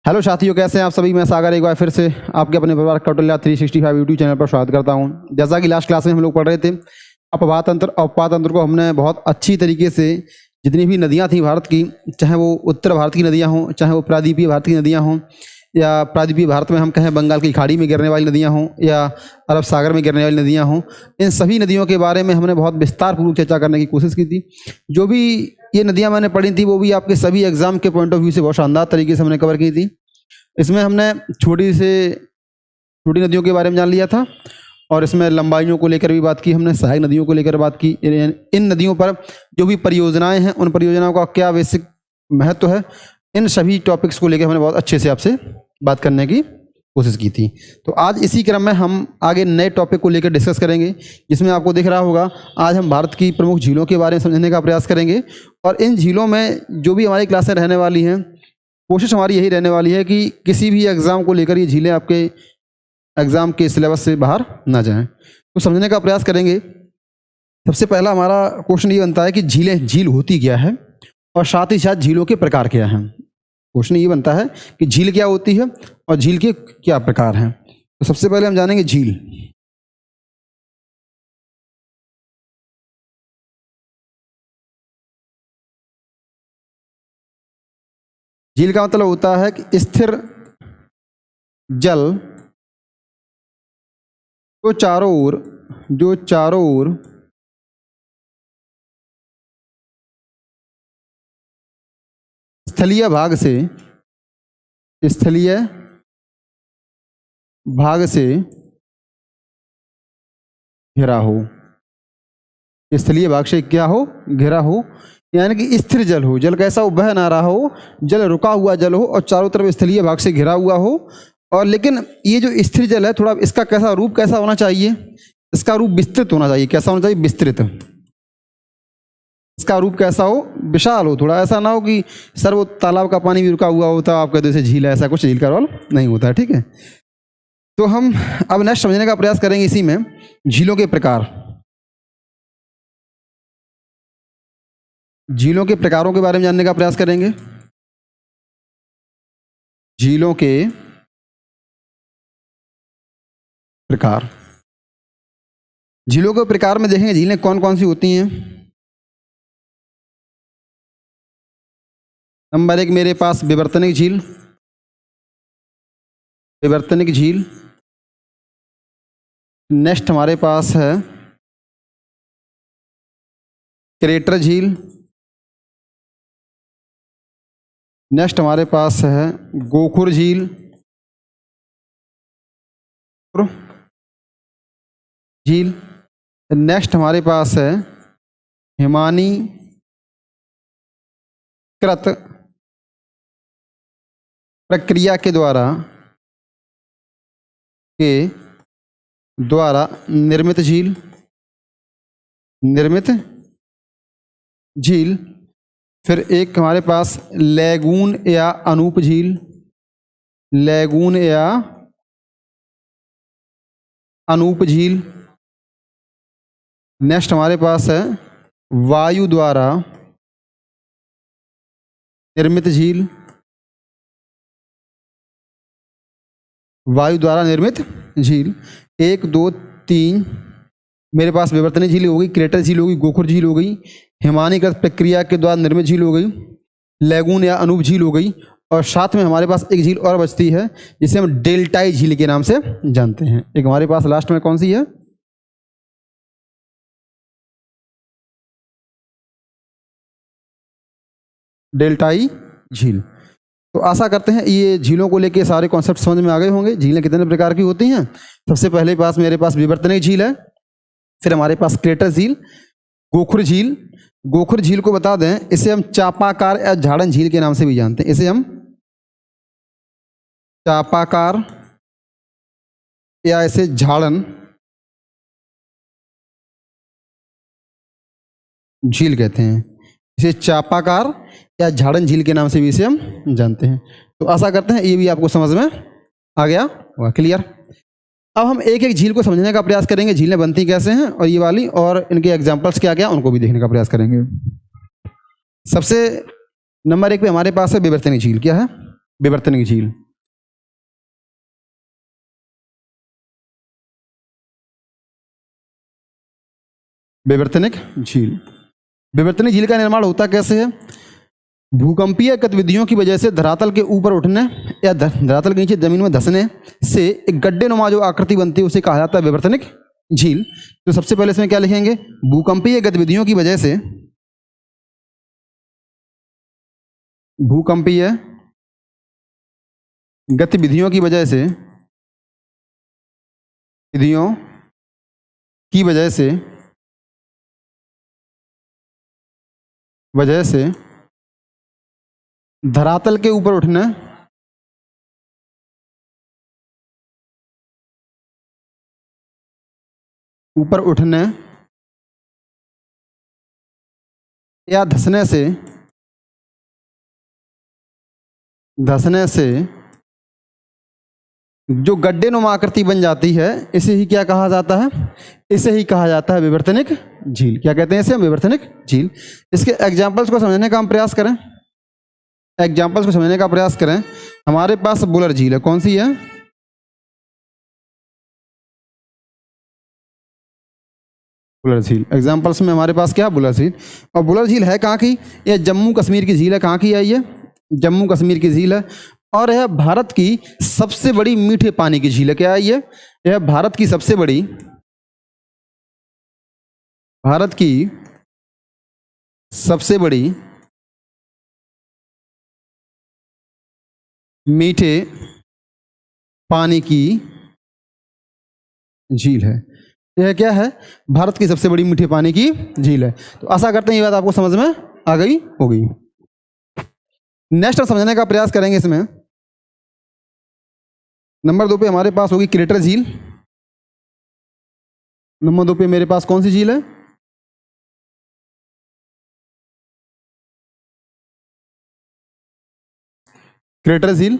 Hello साथियों, कैसे हैं आप सभी। मैं सागर एक बार फिर से आपके अपने परिवार कौटिल्य 365 यूट्यूब चैनल पर स्वागत करता हूं। जैसा कि लास्ट क्लास में हम लोग पढ़ रहे थे अपवाद तंत्र को हमने बहुत अच्छी तरीके से जितनी भी नदियां थी भारत की, चाहे वो उत्तर भारत की नदियां हों, चाहे वो प्रायद्वीपीय भारत की नदियां हों, या प्रायद्वीपीय भारत में हम कहें बंगाल की खाड़ी में गिरने वाली नदियाँ हों या अरब सागर में गिरने वाली नदियाँ हों, इन सभी नदियों के बारे में हमने बहुत विस्तारपूर्वक चर्चा करने की कोशिश की थी। जो भी ये नदियाँ मैंने पढ़ी थी वो भी आपके सभी एग्जाम के पॉइंट ऑफ व्यू से बहुत शानदार तरीके से हमने कवर की थी। इसमें हमने छोटी नदियों के बारे में जान लिया था और इसमें लंबाइयों को लेकर भी बात की हमने, सहायक नदियों को लेकर बात की। इन नदियों पर जो भी परियोजनाएं हैं उन परियोजनाओं का क्या बेसिक महत्व है, इन सभी टॉपिक्स को लेकर हमने बहुत अच्छे से आपसे बात करने की कोशिश की थी। तो आज इसी क्रम में हम आगे नए टॉपिक को लेकर डिस्कस करेंगे, जिसमें आपको दिख रहा होगा आज हम भारत की प्रमुख झीलों के बारे में समझने का प्रयास करेंगे। और इन झीलों में जो भी हमारी क्लासें रहने वाली हैं, कोशिश हमारी यही रहने वाली है कि किसी भी एग्ज़ाम को लेकर ये झीलें आपके एग्ज़ाम के सिलेबस से बाहर ना जाएं। तो समझने का प्रयास करेंगे। सबसे पहला हमारा क्वेश्चन ये बनता है कि झील होती क्या है और साथ ही साथ झीलों के प्रकार क्या हैं। क्वेश्चन ये बनता है कि झील क्या होती है और झील के क्या प्रकार हैं। तो सबसे पहले हम जानेंगे झील। झील का मतलब होता है कि स्थिर जल जो चारों ओर स्थलीय भाग से घिरा हो। स्थलीय भाग से क्या हो? घिरा हो, यानी कि स्थिर जल हो। जल कैसा हो? बह ना रहा हो, जल रुका हुआ जल हो और चारों तरफ स्थलीय भाग से घिरा हुआ हो। और लेकिन ये जो स्थिर जल है, थोड़ा इसका रूप कैसा होना चाहिए? इसका रूप विस्तृत होना चाहिए। कैसा होना चाहिए? विस्तृत। इसका रूप कैसा हो? विशाल हो। थोड़ा ऐसा ना हो कि सर वो तालाब का पानी भी रुका हुआ होता है, आप कहते जैसे झील है, ऐसा कुछ झील का रोल नहीं होता है। ठीक है, तो हम अब नेक्स्ट समझने का प्रयास करेंगे इसी में झीलों के प्रकार। झीलों के प्रकारों के बारे में जानने का प्रयास करेंगे। झीलों के प्रकार। झीलों के प्रकार में देखेंगे झीलें कौन कौन सी होती हैं। नंबर 1 मेरे पास विवर्तनिक झील। नेक्स्ट हमारे पास है क्रेटर झील। नेक्स्ट हमारे पास है गोखुर झील। नेक्स्ट हमारे पास है हिमानीकृत प्रक्रिया के द्वारा निर्मित झील। फिर एक हमारे पास लैगून या अनूप झील। नेक्स्ट हमारे पास है वायु द्वारा निर्मित झील। 1 2 3 मेरे पास विवर्तनिक झील हो गई, क्रेटर झील हो गई, गोखुर झील हो गई, हिमानीकृत प्रक्रिया के द्वारा निर्मित झील हो गई, लैगून या अनूप झील हो गई, और साथ में हमारे पास एक झील और बचती है जिसे हम डेल्टाई झील के नाम से जानते हैं। एक हमारे पास लास्ट में कौन सी है? डेल्टाई झील। तो आशा करते हैं ये झीलों को लेके सारे कॉन्सेप्ट समझ में आ गए होंगे। झीलें कितने प्रकार की होती हैं? सबसे पहले मेरे पास विवर्तनिक झील है, फिर हमारे पास क्रेटर झील, गोखुर झील को बता दें, इसे हम चापाकार या झाड़न झील के नाम से भी जानते हैं। इसे हम चापाकार या इसे झाड़न झील कहते हैं। इसे चापाकार या झाड़न झील के नाम से भी इसे हम जानते हैं। तो आशा करते हैं ये भी आपको समझ में आ गया होगा, क्लियर। अब हम एक एक झील को समझने का प्रयास करेंगे, झीलें बनती कैसे हैं और ये वाली, और इनके एग्जाम्पल्स क्या क्या उनको भी देखने का प्रयास करेंगे। सबसे नंबर 1 पे हमारे पास है विवर्तनिक झील। क्या है? विवर्तनिक झील। विवर्तनिक झील। विवर्तनिक झील का निर्माण होता कैसे है? भूकंपीय गतिविधियों की वजह से धरातल के ऊपर उठने या धरातल के नीचे जमीन में धंसने से एक गड्ढे नुमा जो आकृति बनती है उसे कहा जाता है विवर्तनिक झील। तो सबसे पहले इसमें क्या लिखेंगे? भूकंपीय गतिविधियों की वजह से, भूकंपीय गतिविधियों की वजह से, विधियों की वजह से धरातल के ऊपर उठने या धंसने से जो गड्ढे नुमा आकृति बन जाती है इसे ही क्या कहा जाता है? इसे ही कहा जाता है विवर्तनिक झील। क्या कहते हैं इसे? विवर्तनिक झील। इसके एग्जाम्पल्स को समझने का हम प्रयास करें। एग्जाम्पल्स को समझने का प्रयास करें। हमारे पास बुलर झील है, कौन सी है? बुलर झील। एग्जाम्पल्स में हमारे पास क्या है? बुलर झील। और बुलर झील है कहाँ की? यह जम्मू कश्मीर की झील है। कहाँ की है ये? जम्मू कश्मीर की झील है। और यह भारत की सबसे बड़ी मीठे पानी की झील है। क्या है ये? यह भारत की सबसे बड़ी मीठे पानी की झील है। यह क्या है? भारत की सबसे बड़ी मीठे पानी की झील है। तो आशा करते हैं ये बात आपको समझ में आ गई होगी। नेक्स्ट समझने का प्रयास करेंगे। इसमें नंबर 2 पे हमारे पास होगी क्रेटर झील। नंबर 2 पे मेरे पास कौन सी झील है? क्रेटर झील।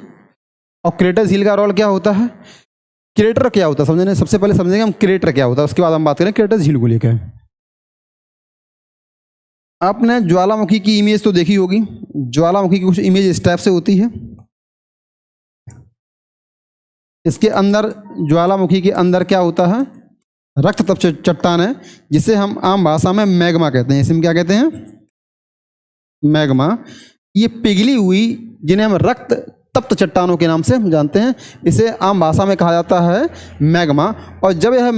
और क्रेटर झील का रोल क्या होता है? क्रेटर क्या होता है समझने, सबसे पहले समझेंगे हम क्रेटर क्या होता है, उसके बाद हम बात करें क्रेटर झील को लेकर। आपने ज्वालामुखी की इमेज तो देखी होगी। ज्वालामुखी की कुछ इमेज इस टाइप से होती है। इसके अंदर, ज्वालामुखी के अंदर क्या होता है? रक्त तप्त चट्टान है, जिसे हम आम भाषा में मैग्मा कहते हैं। इसमें क्या कहते हैं? मैग्मा। ये पिघली हुई, जिन्हें हम रक्त तप्त चट्टानों के नाम से हम जानते हैं, इसे आम भाषा में कहा जाता है मैग्मा। और जब यह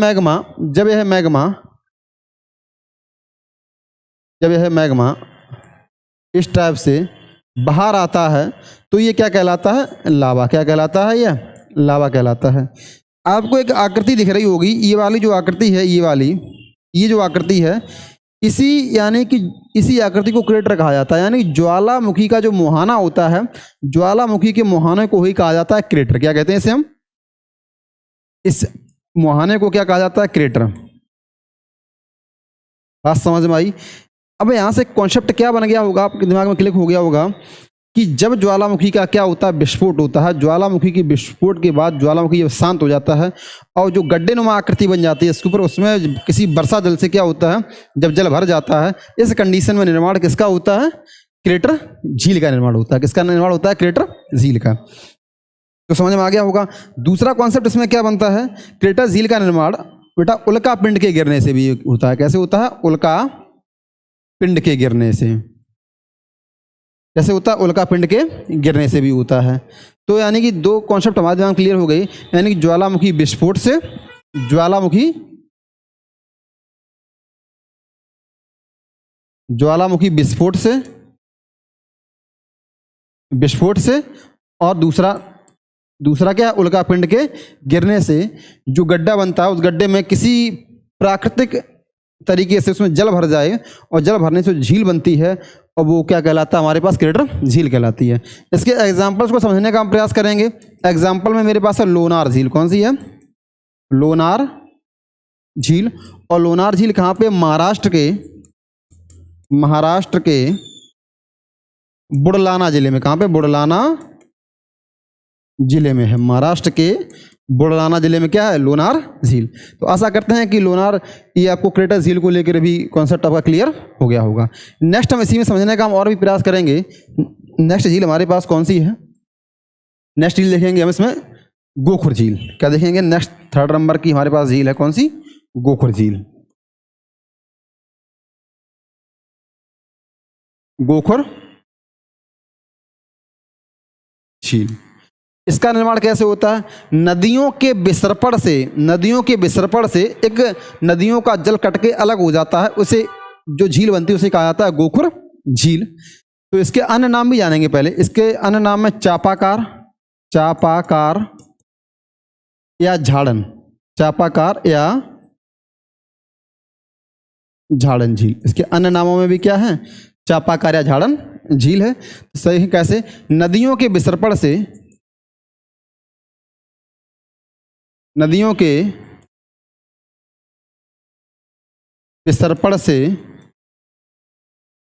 मैग्मा इस टाइप से बाहर आता है तो ये क्या कहलाता है? लावा। क्या कहलाता है? यह लावा कहलाता है। आपको एक आकृति दिख रही होगी, ये वाली जो आकृति है, ये जो आकृति है, इसी आकृति को क्रेटर कहा जाता है। यानी ज्वालामुखी का जो मुहाना होता है, ज्वालामुखी के मुहाने को ही कहा जाता है क्रेटर। क्या कहते हैं इसे हम? इस मुहाने को क्या कहा जाता है? क्रेटर। बात समझ में आई? अब यहाँ से कॉन्सेप्ट क्या बन गया होगा, आपके दिमाग में क्लिक हो गया होगा कि जब ज्वालामुखी का क्या होता है? विस्फोट होता है। ज्वालामुखी के विस्फोट के बाद ज्वालामुखी जब शांत हो जाता है और जो गड्ढे नुमा आकृति बन जाती है इसके ऊपर, उसमें किसी वर्षा जल से क्या होता है? जब जल भर जाता है, इस कंडीशन में निर्माण किसका होता है? क्रेटर झील का निर्माण होता है। किसका निर्माण होता है? क्रेटर झील का। तो समझ में आ गया होगा। दूसरा कॉन्सेप्ट इसमें क्या बनता है? क्रेटर झील का निर्माण बेटा उल्का पिंड के गिरने से भी होता है। कैसे होता है? उल्का पिंड के गिरने से। कैसे होता है? उल्का पिंड के गिरने से भी होता है। तो यानी कि दो कॉन्सेप्ट हमारे दिमाग क्लियर हो गई। यानी कि ज्वालामुखी विस्फोट से, ज्वालामुखी विस्फोट से और दूसरा क्या है? उल्का पिंड के गिरने से जो गड्ढा बनता है, उस गड्ढे में किसी प्राकृतिक तरीके से उसमें जल भर जाए और जल भरने से झील बनती है और वो क्या कहलाता है? हमारे पास क्रेटर झील कहलाती है। इसके एग्जाम्पल्स को समझने का हम प्रयास करेंगे। एग्जाम्पल में मेरे पास है लोनार झील। कौन सी है? लोनार झील। और लोनार झील कहाँ पे? महाराष्ट्र के बुडलाना जिले में। कहाँ पे? बुडलाना जिले में है। महाराष्ट्र के बुडलाना जिले में क्या है? लोनार झील। तो आशा करते हैं कि लोनार, ये आपको क्रेटर झील को लेकर भी कॉन्सेप्ट आपका क्लियर हो गया होगा। नेक्स्ट हम इसी में समझने का हम और भी प्रयास करेंगे। नेक्स्ट झील हमारे पास कौन सी है? नेक्स्ट झील देखेंगे हम इसमें गोखुर झील। क्या देखेंगे? नेक्स्ट 3rd नंबर की हमारे पास झील है कौन सी? गोखुर झील। गोखुर झील, इसका निर्माण कैसे होता है? नदियों के विसर्पण से, नदियों के विसर्पण से एक नदियों का जल कट के अलग हो जाता है, उसे जो झील बनती है उसे कहा जाता है गोखुर झील। तो इसके अन्य नाम भी जानेंगे पहले। इसके अन्य नाम में चापाकार, चापाकार या झाड़न, चापाकार या झाड़न झील। इसके अन्य नामों में भी क्या है? चापाकार या झाड़न झील है। सही है कैसे? नदियों के विसर्पण से, नदियों के विसर्पण से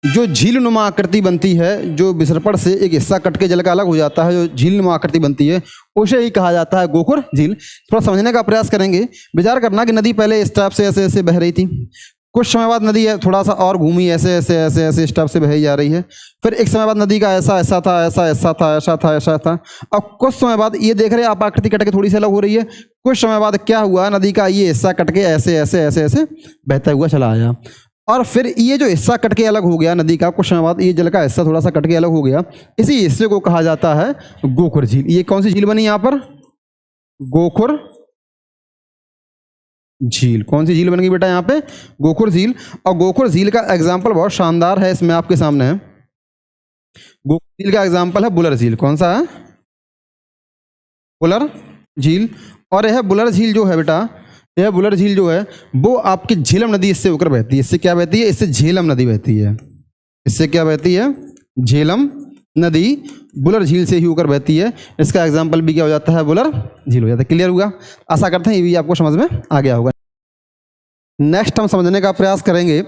जो झील नुमा आकृति बनती है, जो विसर्पण से एक हिस्सा कट के जल का अलग हो जाता है, जो झील नुमा आकृति बनती है, उसे ही कहा जाता है गोखुर झील। थोड़ा समझने का प्रयास करेंगे। विचार करना कि नदी पहले इस टाइप से ऐसे ऐसे बह रही थी, कुछ समय बाद नदी है थोड़ा सा और घूमी, ऐसे ऐसे ऐसे ऐसे इस टाइप से बही जा रही है। फिर एक समय बाद नदी का ऐसा ऐसा था, ऐसा ऐसा था, ऐसा था, ऐसा था। अब कुछ समय बाद ये देख रहे हैं आप आकृति कट के थोड़ी सी अलग हो रही है। कुछ समय बाद क्या हुआ? नदी का ये हिस्सा कट के ऐसे ऐसे ऐसे ऐसे बहता हुआ चला आया, और फिर ये जो हिस्सा कट के अलग हो गया नदी का, कुछ समय बाद ये जल का हिस्सा थोड़ा सा कट के अलग हो गया, इसी हिस्से को कहा जाता है गोखुर झील। ये कौन सी झील बनी यहाँ पर? गोखुर झील। कौन सी झील बन गई बेटा यहाँ पे? गोखुर झील। और गोखुर झील का एग्जाम्पल बहुत शानदार है, इसमें आपके सामने है। गोखुर झील का एग्जाम्पल है बुलर झील। कौन सा है? बुलर झील। और यह बुलर झील जो है बेटा, यह बुलर झील जो है वो आपकी झेलम नदी इससे होकर बहती है। इससे क्या बहती है? इससे झेलम नदी बहती है। इससे क्या बहती है? झेलम नदी बुलर झील से ही होकर बहती है। इसका एग्जाम्पल भी क्या हो जाता है? बुलर झील हो जाता है। क्लियर हुआ? आशा करते हैं ये भी आपको समझ में आ गया होगा। नेक्स्ट हम समझने का प्रयास करेंगे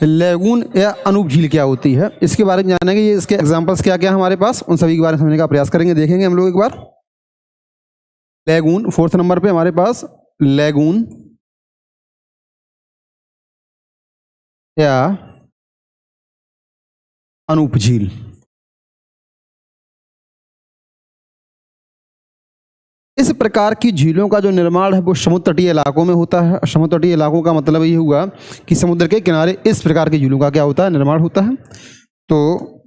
लैगून या अनूप झील क्या होती है, इसके बारे में जानेंगे। ये इसके एग्जाम्पल्स क्या क्या है हमारे पास, उन सभी के बारे में समझने का प्रयास करेंगे। देखेंगे हम लोग एक बार लैगून। 4th नंबर पे हमारे पास लैगून या अनूप झील। इस प्रकार की झीलों का जो निर्माण है वो समुद्र तटीय इलाकों में होता है। समुद्र तटीय इलाकों का मतलब ये हुआ कि समुद्र के किनारे इस प्रकार की झीलों का क्या होता है? निर्माण होता है। तो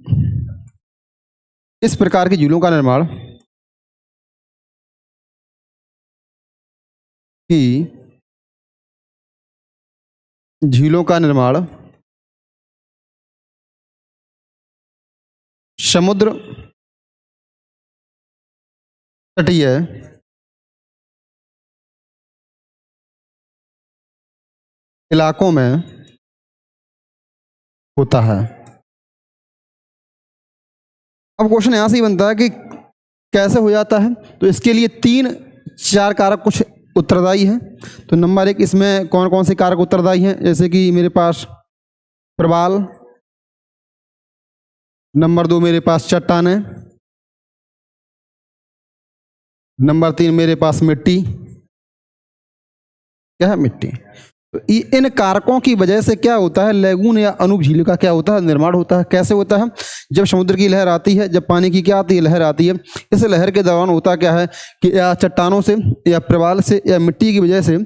इस प्रकार की झीलों का निर्माण समुद्र तटीय इलाकों में होता है। अब क्वेश्चन यहां से ही बनता है कि कैसे हो जाता है। तो इसके लिए 3-4 कारक कुछ उत्तरदायी हैं। तो नंबर 1, इसमें कौन कौन से कारक उत्तरदायी हैं? जैसे कि मेरे पास प्रवाल, नंबर 2 मेरे पास चट्टानें, नंबर 3 मेरे पास मिट्टी। क्या है? मिट्टी। तो इन कारकों की वजह से क्या होता है? लैगून या अनूप झील का क्या होता है? निर्माण होता है। कैसे होता है? जब समुद्र की लहर आती है, जब पानी की क्या आती है? लहर आती है। इस लहर के दौरान होता क्या है कि या चट्टानों से या प्रवाल से या मिट्टी की वजह से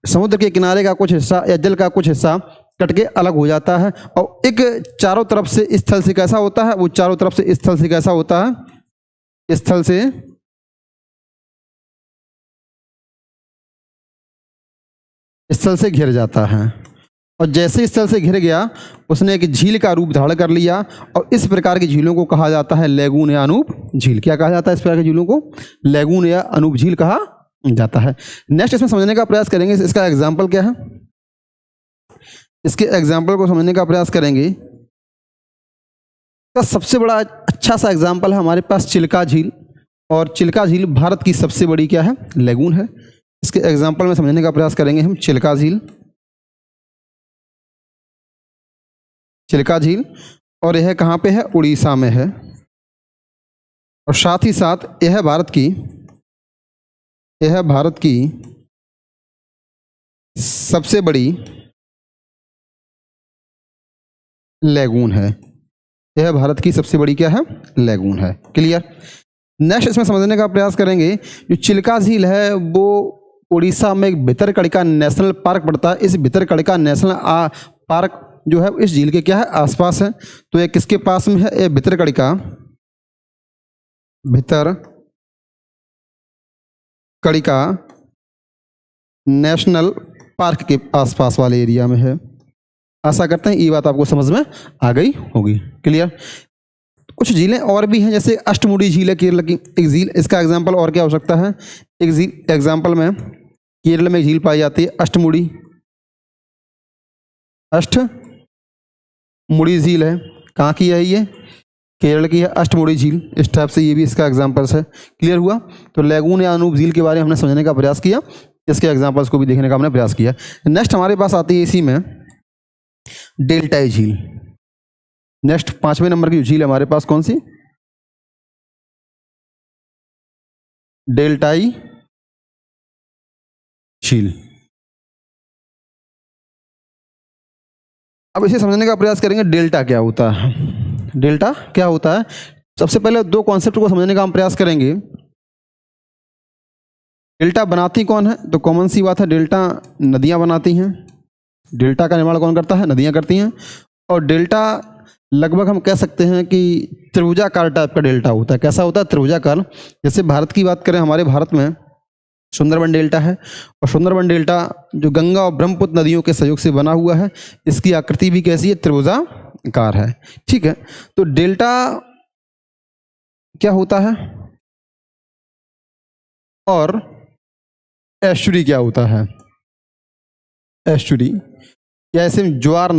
समुद्र के किनारे का कुछ हिस्सा या जल का कुछ हिस्सा कट के अलग हो जाता है, और एक चारों तरफ से स्थल से कैसा होता है? वो चारों तरफ से स्थल से कैसा होता है? स्थल से घिर जाता है। और जैसे स्थल से घिर गया उसने एक झील का रूप धारण कर लिया, और इस प्रकार की झीलों को कहा जाता है लैगून या अनूप झील। क्या कहा जाता है? इस प्रकार की झीलों को लैगून या अनूप झील कहा जाता है। नेक्स्ट इसमें समझने का प्रयास करेंगे इसका एग्जाम्पल क्या है। इसके एग्जाम्पल को समझने का प्रयास करेंगे। इसका सबसे बड़ा अच्छा सा एग्जाम्पल है हमारे पास चिल्का झील, और चिल्का झील भारत की सबसे बड़ी क्या है? लैगून है। इसके एग्जाम्पल में समझने का प्रयास करेंगे हम चिल्का झील। चिल्का झील, और यह कहाँ पे है? उड़ीसा में है। और साथ ही साथ यह भारत की सबसे बड़ी लैगून है। यह भारत की सबसे बड़ी क्या है? लैगून है। क्लियर? नेक्स्ट इसमें समझने का प्रयास करेंगे, जो चिल्का झील है वो उड़ीसा में एक भितरकनिका नेशनल पार्क पड़ता है। इस भितरकनिका नेशनल पार्क जो है इस झील के क्या है, आसपास है। तो ये किसके पास में है, ये भितरकनिका नेशनल पार्क के आसपास वाले एरिया में है। आशा करते हैं ये बात आपको समझ में आ गई होगी। क्लियर। कुछ झीलें और भी हैं, जैसे अष्टमुड़ी झील है केरल की एक झील। इसका एग्जाम्पल और क्या हो सकता है, एक झील एग्जाम्पल में केरल में झील पाई जाती है अष्टमुड़ी झील है। कहाँ की है ये, केरल की है अष्टमुड़ी झील। इस टाइप से ये भी इसका एग्जाम्पल्स है। क्लियर हुआ। तो लैगून या अनूप झील के बारे में हमने समझने का प्रयास किया, इसके एग्जाम्पल्स को भी देखने का हमने प्रयास किया। नेक्स्ट हमारे पास आती है इसी में डेल्टाई झील। नेक्स्ट 5वें नंबर की झील हमारे पास कौन सी, डेल्टाई झील। अब इसे समझने का प्रयास करेंगे, डेल्टा क्या होता है। डेल्टा क्या होता है, सबसे पहले दो कॉन्सेप्ट को समझने का हम प्रयास करेंगे। डेल्टा बनाती कौन है, तो कॉमन सी बात है, डेल्टा नदियां बनाती हैं। डेल्टा का निर्माण कौन करता है, नदियां करती हैं। और डेल्टा लगभग हम कह सकते हैं कि त्रिभुजाकार टाइप का डेल्टा होता है। कैसा होता है, त्रिभुजाकार। जैसे भारत की बात करें, हमारे भारत में सुंदरबन डेल्टा है, और सुंदरबन डेल्टा जो गंगा और ब्रह्मपुत्र नदियों के सहयोग से बना हुआ है, इसकी आकृति भी कैसी है, त्रिभुजाकार है। ठीक है। तो डेल्टा क्या होता है और एस्चुरी क्या होता है। एस्चुरी या ऐसे ज्वार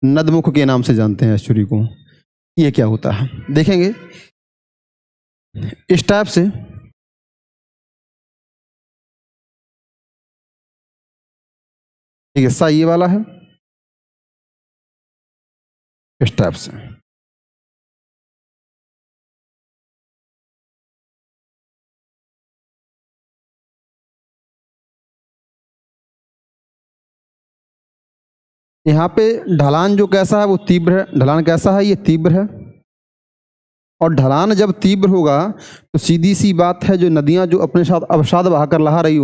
नदमुख के नाम से जानते हैं एस्चुरी को। ये क्या होता है देखेंगे इस टाइप से। एक हिस्सा ये वाला है इस टाइप से। यहाँ पे ढलान जो कैसा है वो तीव्र है। ढलान कैसा है, ये तीव्र है। और ढलान जब तीव्र होगा तो सीधी सी बात है, जो नदियाँ जो अपने साथ अवसाद बहाकर ला रही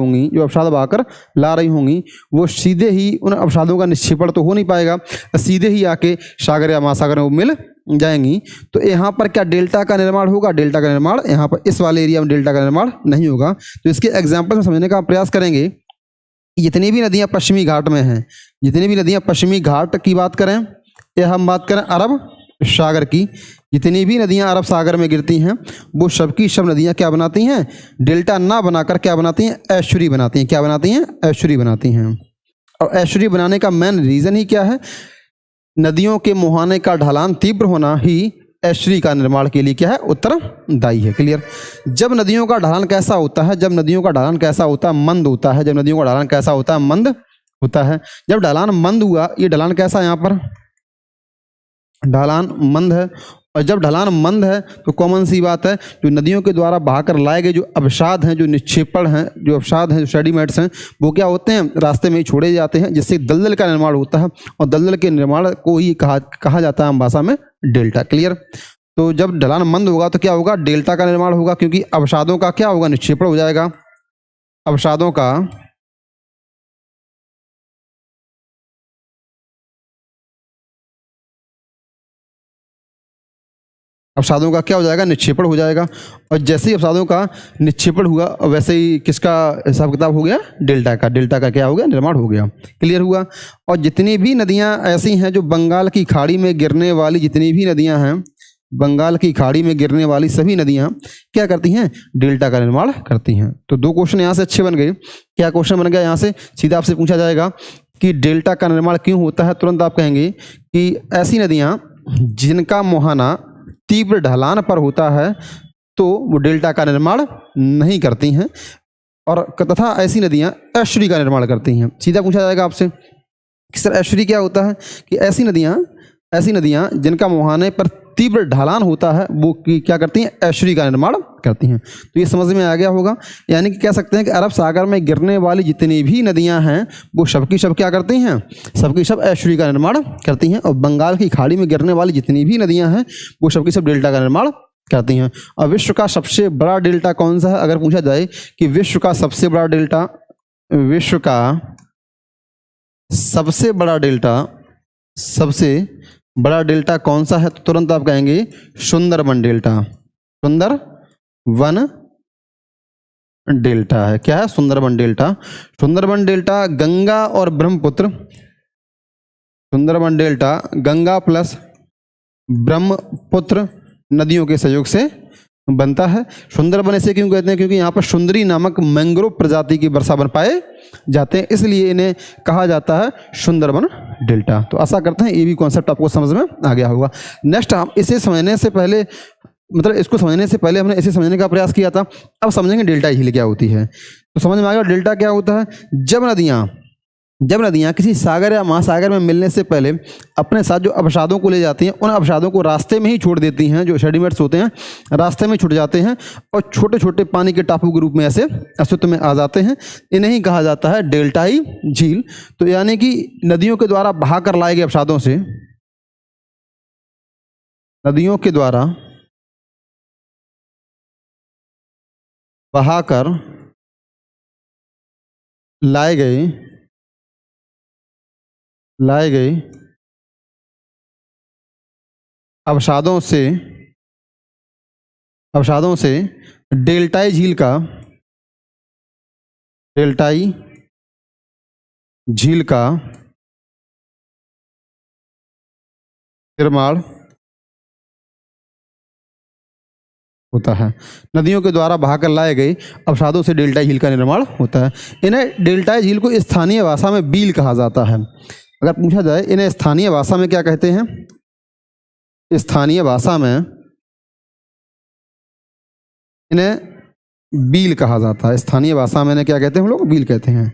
होंगी, वो सीधे ही उन अवसादों का निक्षेपण तो हो नहीं पाएगा, सीधे ही आके सागर या महासागर में वो मिल जाएंगी। तो यहाँ पर क्या डेल्टा का निर्माण होगा, डेल्टा का निर्माण यहाँ पर इस वाले एरिया में डेल्टा का निर्माण नहीं होगा। तो इसके एग्जाम्पल में समझने का प्रयास करेंगे। जितनी भी नदियाँ पश्चिमी घाट में हैं, जितनी भी नदियाँ पश्चिमी घाट की बात करें या हम बात करें अरब सागर की, जितनी भी नदियां अरब सागर में गिरती हैं वो सब की सब नदियां क्या बनाती हैं, डेल्टा ना बनाकर क्या बनाती हैं, एस्चुरी बनाती हैं। क्या बनाती हैं, एस्चुरी बनाती हैं। और एस्चुरी बनाने का मेन रीज़न ही क्या है, नदियों के मुहाने का ढलान तीव्र होना ही एस्चुरी का निर्माण के लिए क्या है, उत्तरदायी है। क्लियर। जब नदियों का ढलान कैसा होता है, जब नदियों का ढलान कैसा होता है, मंद होता है। जब नदियों का ढलान कैसा होता है, मंद होता है। जब ढलान मंद हुआ, ये ढलान कैसा है, यहाँ पर ढलान मंद है। और जब ढलान मंद है तो कॉमन सी बात है, जो नदियों के द्वारा बहाकर लाए गए जो अवसाद हैं, जो निक्षेपण हैं, जो अवसाद हैं, जो सेडिमेंट्स हैं, वो क्या होते हैं, रास्ते में ही छोड़े जाते हैं, जिससे दलदल का निर्माण होता है। और दलदल के निर्माण को ही कहा जाता है आम भाषा में डेल्टा। क्लियर। तो जब ढलान मंद होगा तो क्या होगा, डेल्टा का निर्माण होगा, क्योंकि अवसादों का क्या होगा, निक्षेपण हो जाएगा। अवसादों का क्या हो जाएगा, निक्षेपण हो जाएगा। और जैसे ही अवसादों का निक्षेपण हुआ वैसे ही किसका हिसाब किताब हो गया, डेल्टा का क्या हो गया, निर्माण हो गया। क्लियर हुआ। और जितनी भी नदियां ऐसी हैं जो बंगाल की खाड़ी में गिरने वाली, जितनी भी नदियां हैं बंगाल की खाड़ी में गिरने वाली सभी नदियां क्या करती हैं, डेल्टा का निर्माण करती हैं। तो दो क्वेश्चन यहाँ से अच्छे बन गए। क्या क्वेश्चन बन गया, यहाँ से सीधा आपसे पूछा जाएगा कि डेल्टा का निर्माण क्यों होता है। तुरंत आप कहेंगे कि ऐसी नदियां जिनका मुहाना तीव्र ढलान पर होता है तो वो डेल्टा का निर्माण नहीं करती हैं, और तथा ऐसी नदियां एस्चुरी का निर्माण करती हैं। सीधा पूछा जाएगा आपसे कि सर एस्चुरी क्या होता है, कि ऐसी नदियां जिनका मुहाने पर तीव्र ढलान होता है वो क्या करती हैं, एस्चुरी का निर्माण करती हैं। तो ये समझ में आ गया होगा। यानी कि कह सकते हैं कि अरब सागर में गिरने वाली जितनी भी नदियां हैं वो सबकी सब क्या करती हैं, सबकी सब एस्चुरी का निर्माण करती हैं। और बंगाल की खाड़ी में गिरने वाली जितनी भी नदियां हैं वो सबकी सब डेल्टा का निर्माण करती हैं। और विश्व का सबसे बड़ा डेल्टा कौन सा है, अगर पूछा जाए कि विश्व का सबसे बड़ा डेल्टा, विश्व का सबसे बड़ा डेल्टा कौन सा है, तो तुरंत आप कहेंगे सुंदरबन डेल्टा। सुंदरबन डेल्टा है, क्या है, सुंदरबन डेल्टा। सुंदरबन डेल्टा गंगा और ब्रह्मपुत्र, सुंदरबन डेल्टा गंगा प्लस ब्रह्मपुत्र नदियों के सहयोग से बनता है। सुंदरबन ऐसे क्यों कहते हैं, क्योंकि यहाँ पर सुंदरी नामक मैंग्रोव प्रजाति की वर्षावन पाए जाते हैं, इसलिए इन्हें कहा जाता है सुंदरबन डेल्टा। तो आशा करते हैं ये भी कॉन्सेप्ट आपको समझ में आ गया होगा। नेक्स्ट, हम इसे समझने से पहले, मतलब इसको समझने से पहले हमने इसे समझने का प्रयास किया था, अब समझेंगे डेल्टा झील क्या होती है। तो समझ में आ गया डेल्टा क्या होता है। जब नदियाँ किसी सागर या महासागर में मिलने से पहले अपने साथ जो अवसादों को ले जाती हैं, उन अवसादों को रास्ते में ही छोड़ देती हैं, जो सेडिमेंट्स होते हैं रास्ते में छूट जाते हैं और छोटे छोटे पानी के टापू के रूप में ऐसे अस्तित्व में आ जाते हैं। इन्हें ही कहा जाता है डेल्टाई झील। तो यानी कि नदियों के द्वारा बहाकर लाए गए अवसादों से, नदियों के द्वारा बहाकर लाए गए अवसादों से डेल्टाई झील का निर्माण होता है। नदियों के द्वारा बहाकर लाए गए अवसादों से डेल्टाई झील का निर्माण होता है। इन्हें डेल्टाई झील को स्थानीय भाषा में बील कहा जाता है। अगर पूछा जाए इन्हें स्थानीय भाषा में क्या कहते हैं, स्थानीय भाषा में इन्हें बील कहा जाता है। स्थानीय भाषा में इन्हें क्या कहते हैं हम लोग, बील कहते हैं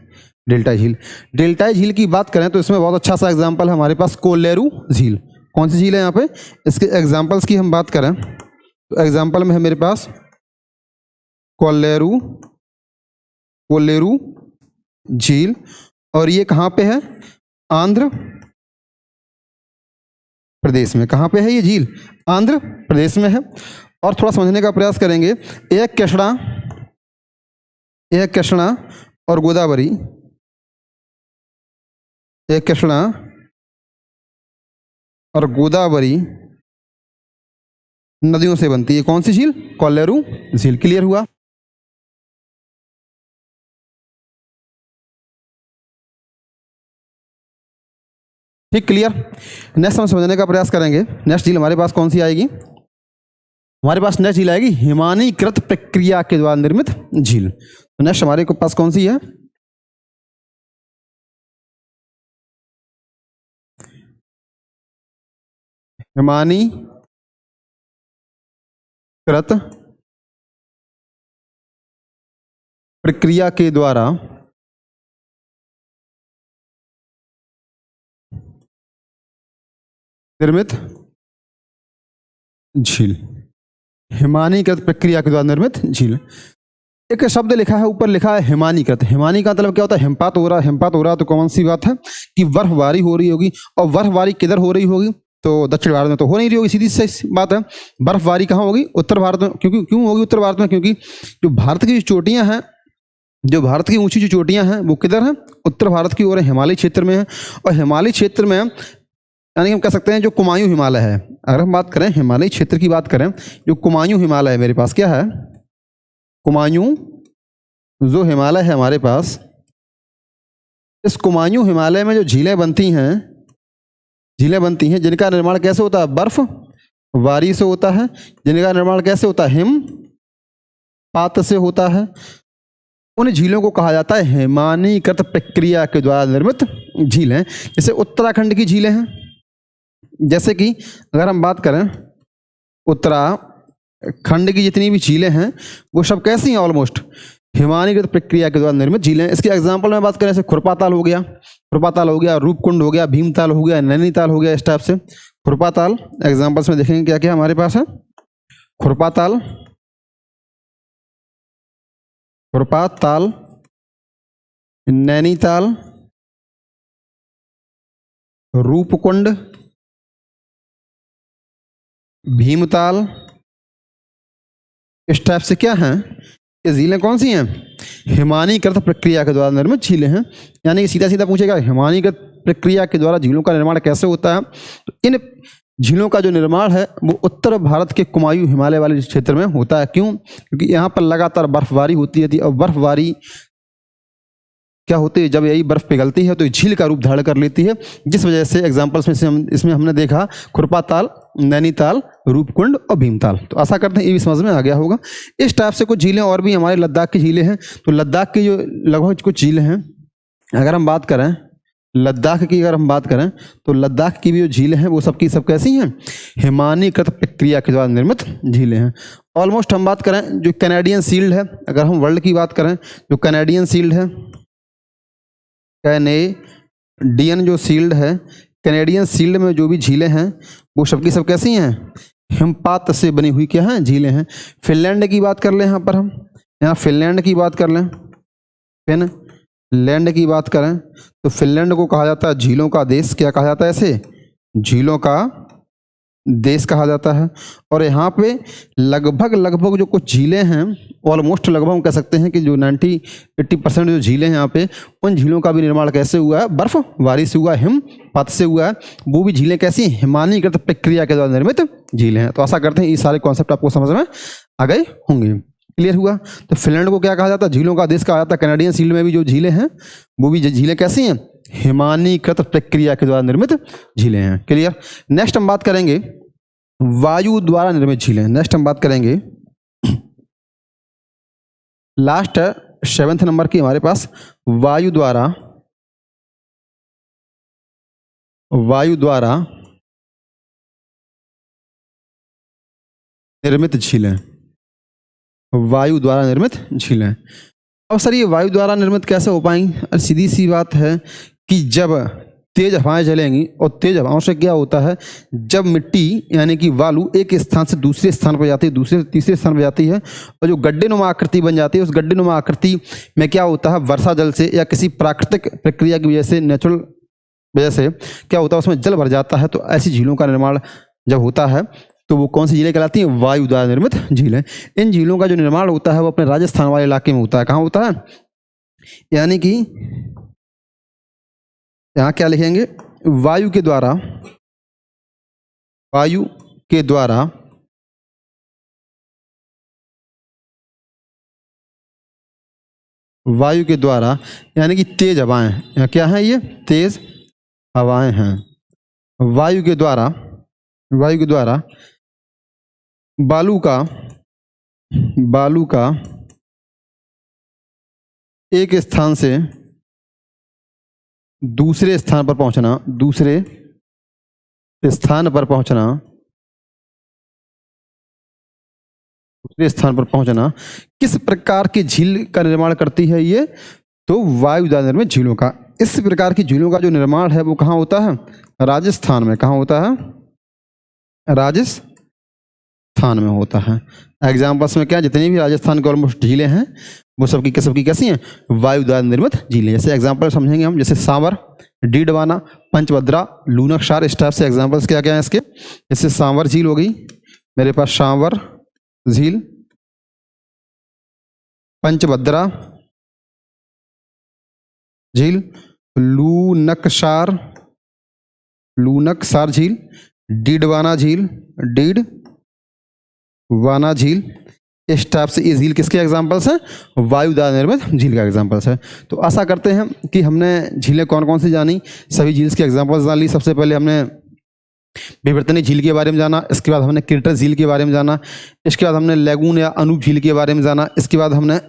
डेल्टाई झील। डेल्टाई झील की बात करें तो इसमें बहुत अच्छा सा एग्जाम्पल है हमारे पास कोलेरू झील। कौन सी झील है यहाँ पे, इसके एग्जाम्पल्स की हम बात करें तो एग्जाम्पल में है मेरे पास कोलेरू झील। और ये कहाँ पे है, आंध्र प्रदेश में। कहाँ पे है ये झील, आंध्र प्रदेश में है। और थोड़ा समझने का प्रयास करेंगे। एक कृष्णा और गोदावरी, एक कृष्णा और गोदावरी नदियों से बनती है कौन सी झील, कोलेरू झील। क्लियर हुआ। ठीक, क्लियर। नेक्स्ट हम समझने का प्रयास करेंगे। नेक्स्ट झील हमारे पास कौन सी आएगी, हमारे पास नेक्स्ट झील आएगी हिमानीकृत प्रक्रिया के द्वारा निर्मित झील। तो नेक्स्ट हमारे पास कौन सी है, हिमानीकृत प्रक्रिया के द्वारा निर्मित झील। हिमानीकृत प्रक्रिया के द्वारा निर्मित झील। एक शब्द लिखा है, ऊपर लिखा है हिमानीकृत। हिमानी का मतलब क्या होता है, हिमपात हो रहा है। हिमपात हो रहा है तो कौन सी बात है कि बर्फबारी हो रही होगी। और बर्फबारी किधर हो रही होगी, तो दक्षिण भारत में तो हो नहीं रही होगी, सीधी सी बात है। बर्फबारी कहाँ होगी, उत्तर भारत में। क्यों होगी उत्तर भारत में, क्योंकि जो भारत की चोटियाँ हैं, जो भारत की ऊंची जो चोटियाँ हैं वो किधर हैं, उत्तर भारत की ओर हिमालय क्षेत्र में है। और हिमालय क्षेत्र में यानी हम कह सकते हैं जो कुमायूं हिमालय है, अगर हम बात करें हिमालय क्षेत्र की बात करें, जो कुमायूं हिमालय है मेरे पास, क्या है, कुमायूं जो हिमालय है हमारे पास, इस कुमायूं हिमालय में जो झीलें बनती हैं जिनका निर्माण कैसे होता है, बर्फबारी से होता है। जिनका निर्माण कैसे होता है, हिमपात से होता है। उन झीलों को कहा जाता है हिमानीकृत प्रक्रिया के द्वारा निर्मित झीलें। जैसे उत्तराखंड की झीलें हैं, जैसे कि अगर हम बात करें उत्तराखंड की जितनी भी झीलें हैं वो सब कैसी हैं, ऑलमोस्ट हिमानीकृत प्रक्रिया के द्वारा निर्मित झीलें। इसके एग्जाम्पल में बात करें जैसे खुरपाताल हो गया, रूपकुंड हो गया, भीमताल हो गया, नैनीताल हो गया, इस टाइप से। खुरपा ताल, एग्जाम्पल्स में देखेंगे क्या क्या हमारे पास है। खुरपा ताल, खुरपा ताल, नैनीताल, रूपकुंड, भीमताल, इस टाइप से क्या हैं ये झीलें कौन सी हैं, हिमानीकृत प्रक्रिया के द्वारा निर्मित झीलें हैं। यानी कि सीधा सीधा पूछेगा हिमानीकृत प्रक्रिया के द्वारा झीलों का निर्माण कैसे होता है। तो इन झीलों का जो निर्माण है वो उत्तर भारत के कुमायूं हिमालय वाले क्षेत्र में होता है। क्यों? क्योंकि यहाँ पर लगातार बर्फबारी होती रहती है और बर्फबारी क्या होती है, जब यही बर्फ पिघलती है तो झील का रूप धारण कर लेती है, जिस वजह से एग्जाम्पल्स में से इसमें हमने देखा खुरपा ताल, नैनीताल, रूपकुंड और भीमताल। तो आशा करते हैं ये भी समझ में आ गया होगा। इस टाइप से कुछ झीलें और भी हमारे लद्दाख की झीलें हैं। तो लद्दाख की जो लगभग कुछ झीलें हैं, अगर हम बात करें लद्दाख की, अगर हम बात करें तो लद्दाख की भी जो झीलें हैं वो सबकी सब कैसी हैं, हिमानीकृत प्रक्रिया के द्वारा निर्मित झीलें हैं। ऑलमोस्ट हम बात करें जो कैनेडियन शील्ड है, अगर हम वर्ल्ड की बात करें जो कैनेडियन शील्ड है, कैनेडियन जो शील्ड है, कैनेडियन शील्ड में जो भी झीलें हैं वो सबकी सब कैसी हैं, हिमपात से बनी हुई क्या हैं, झीलें हैं। फिनलैंड की बात कर लें, यहाँ पर हम यहाँ फिनलैंड की बात कर लें, फिनलैंड की बात करें तो फिनलैंड को कहा जाता है झीलों का देश। क्या कहा जाता है इसे, झीलों का देश कहा जाता है। और यहाँ पे लगभग जो कुछ झीलें हैं, ऑलमोस्ट लगभग हम कह सकते हैं कि जो 90-80% जो झीलें हैं यहाँ पे, उन झीलों का भी निर्माण कैसे हुआ है, बर्फबारी से हुआ है, हिमपात से हुआ है। वो भी झीलें कैसी, हिमानीकृत प्रक्रिया के द्वारा निर्मित झीलें हैं। तो आशा करते हैं ये सारे कॉन्सेप्ट आपको समझ में आ गए होंगे। क्लियर हुआ? तो फिनलैंड को क्या कहा जाता है, झीलों का देश कहा जाता है। कैनेडियन शील्ड में भी जो झीलें हैं वो भी झीलें कैसी हैं, हिमानीकृत प्रक्रिया के द्वारा निर्मित झीलें हैं। क्लियर? नेक्स्ट हम बात करेंगे वायु द्वारा निर्मित झीलें। नेक्स्ट हम बात करेंगे लास्ट 7th नंबर की हमारे पास वायु द्वारा निर्मित झीलें। वायु द्वारा निर्मित झीलें। अब सर ये वायु द्वारा निर्मित कैसे हो पाएंगी? अरे सीधी सी बात है कि जब तेज हवाएं चलेंगी, और तेज हवाओं से क्या होता है, जब मिट्टी यानी कि बालू एक स्थान से दूसरे स्थान पर जाती है, दूसरे से तीसरे स्थान पर जाती है, और जो गड्ढे नुमा आकृति बन जाती है, उस गड्ढे नुमा आकृति में क्या होता है, वर्षा जल से या किसी प्राकृतिक प्रक्रिया की वजह से, नेचुरल वजह से क्या होता है, उसमें जल भर जाता है। तो ऐसी झीलों का निर्माण जब होता है तो वो कौन सी झीलें कहलाती हैं, वायु द्वारा निर्मित झीलें। इन झीलों का जो निर्माण होता है वो अपने राजस्थान वाले इलाके में होता है। कहाँ होता है? यानी कि यहाँ क्या लिखेंगे, वायु के द्वारा यानी कि तेज हवाएं, क्या है ये, तेज हवाएं हैं। वायु के द्वारा बालू का एक स्थान से दूसरे स्थान पर पहुंचना किस प्रकार की झील का निर्माण करती है ये, तो वायु द्वारा निर्मित झीलों का। इस प्रकार की झीलों का जो निर्माण है वो कहाँ होता है, राजस्थान में। कहाँ होता है? राजस्थान में होता है। एग्जाम्पल्स में क्या, जितनी भी राजस्थान की ऑलमोस्ट झीलें हैं वो सबकी कैसी हैं, वायु द्वारा निर्मित झीलें। जैसे एग्जाम्पल समझेंगे हम, जैसे सांवर, डीडवाना, पंचभद्रा, लूनकसार, इस टाइप से एग्जाम्पल्स क्या क्या हैं इसके। जैसे सांवर झील हो गई मेरे पास, सांवर झील, पंचभद्रा झील, लूनकसार झील, डीडवाना झील, इस टाइप से ये झील किसके एग्जाम्पल्स हैं, वायु द्वारा निर्मित झील का एग्जाम्पल्स है। तो आशा करते हैं कि हमने झीलें कौन कौन सी जानी, सभी झील्स के एग्जाम्पल्स जान ली। सबसे पहले हमने विवर्तनी झील के बारे में जाना, इसके बाद हमने क्रेटर झील के बारे में जाना, इसके बाद हमने लैगून या अनूप झील के बारे में जाना, इसके बाद हमने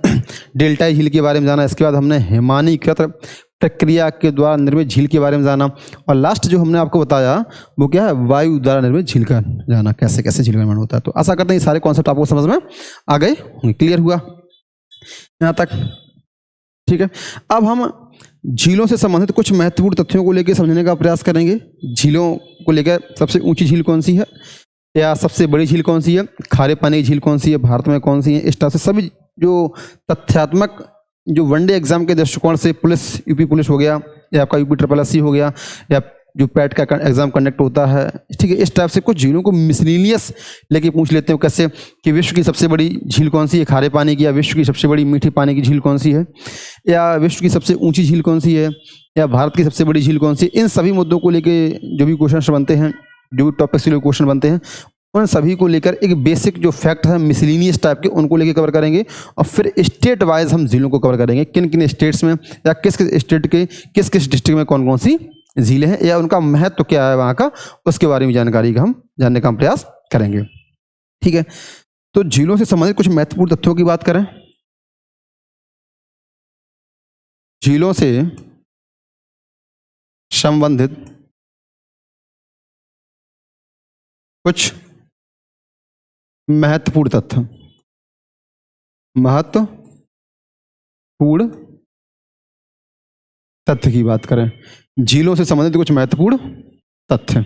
डेल्टा झील के बारे में जाना, इसके बाद हमने हिमानीकृत प्रक्रिया के द्वारा निर्मित झील के बारे में जाना, और लास्ट जो हमने आपको बताया वो क्या है, वायु द्वारा निर्मित झील का जाना, कैसे कैसे झील का निर्माण होता है। तो आशा करते हैं ये सारे कॉन्सेप्ट आपको समझ में आ गए, क्लियर हुआ यहाँ तक? ठीक है, अब हम झीलों से संबंधित कुछ महत्वपूर्ण तथ्यों को लेकर समझने का प्रयास करेंगे। झीलों को लेकर सबसे ऊंची झील कौन सी है या सबसे बड़ी झील कौन सी है, खारे पानी की झील कौन सी है, भारत में कौन सी है, इस तरह से सभी जो तथ्यात्मक जो वनडे एग्जाम के दृष्टिकोण से पुलिस, यूपी पुलिस हो गया या आपका यूपी SSC हो गया या जो पैट का एग्जाम कंडक्ट होता है, ठीक है, इस टाइप से कुछ झीलों को मिसलिनियस लेके पूछ लेते हैं। कैसे कि विश्व की सबसे बड़ी झील कौन सी है खारे पानी की, या विश्व की सबसे बड़ी मीठी पानी की झील कौन सी है, या विश्व की सबसे ऊंची झील कौन सी है, या भारत की सबसे बड़ी झील कौन सी है। इन सभी मुद्दों को लेके जो भी क्वेश्चन बनते हैं, जो भी टॉपिक से क्वेश्चन बनते हैं, उन सभी को लेकर एक बेसिक जो फैक्ट है मिसलिनियस टाइप के, उनको लेके कवर करेंगे। और फिर स्टेट वाइज हम झीलों को कवर करेंगे, किन किन स्टेट्स में या किस किस स्टेट के किस किस डिस्ट्रिक्ट में कौन कौन सी झीलें हैं या उनका महत्व क्या है वहाँ का, उसके बारे में जानकारी का हम जानने का प्रयास करेंगे। ठीक है, तो झीलों से संबंधित कुछ महत्वपूर्ण तथ्यों की बात करें। झीलों से संबंधित कुछ महत्वपूर्ण तथ्य, महत्वपूर्ण तथ्य की बात करें, झीलों से संबंधित कुछ महत्वपूर्ण तथ्य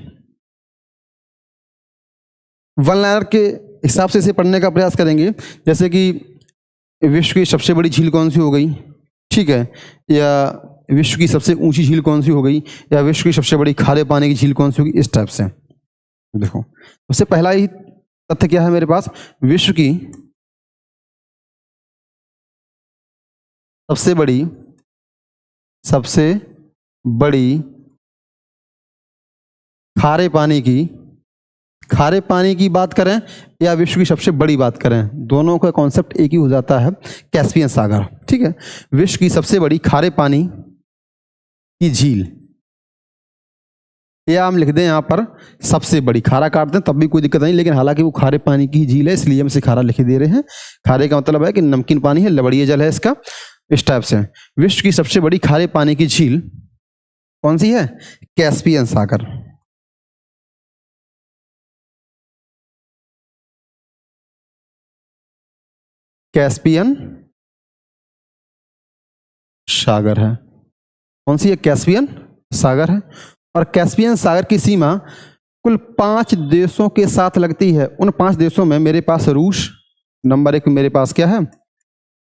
वन लाइनर के हिसाब से इसे पढ़ने का प्रयास करेंगे। जैसे कि विश्व की सबसे बड़ी झील कौन सी हो गई, ठीक है, या विश्व की सबसे ऊंची झील कौन सी हो गई, या विश्व की सबसे बड़ी खारे पानी की झील कौन सी होगी, इस टाइप से। देखो सबसे पहला ही तथ्य क्या है मेरे पास, विश्व की सबसे बड़ी खारे पानी की बात करें या विश्व की सबसे बड़ी बात करें, दोनों का कॉन्सेप्ट एक ही हो जाता है, कैस्पियन सागर। ठीक है, विश्व की सबसे बड़ी खारे पानी की झील, या हम लिख दें यहाँ पर सबसे बड़ी, खारा काट दें तब भी कोई दिक्कत नहीं, लेकिन हालांकि वो खारे पानी की झील है इसलिए हम इसे खारा लिख दे रहे हैं। खारे का मतलब है कि नमकीन पानी है, लवणीय जल है इसका, इस टाइप से। विश्व की सबसे बड़ी खारे पानी की झील कौन सी है, कैस्पियन सागर। कैस्पियन सागर है, कौन सी है, कैस्पियन सागर है। और कैस्पियन सागर की सीमा कुल 5 देशों के साथ लगती है। उन 5 देशों में मेरे पास रूस नंबर 1 पे मेरे पास क्या है,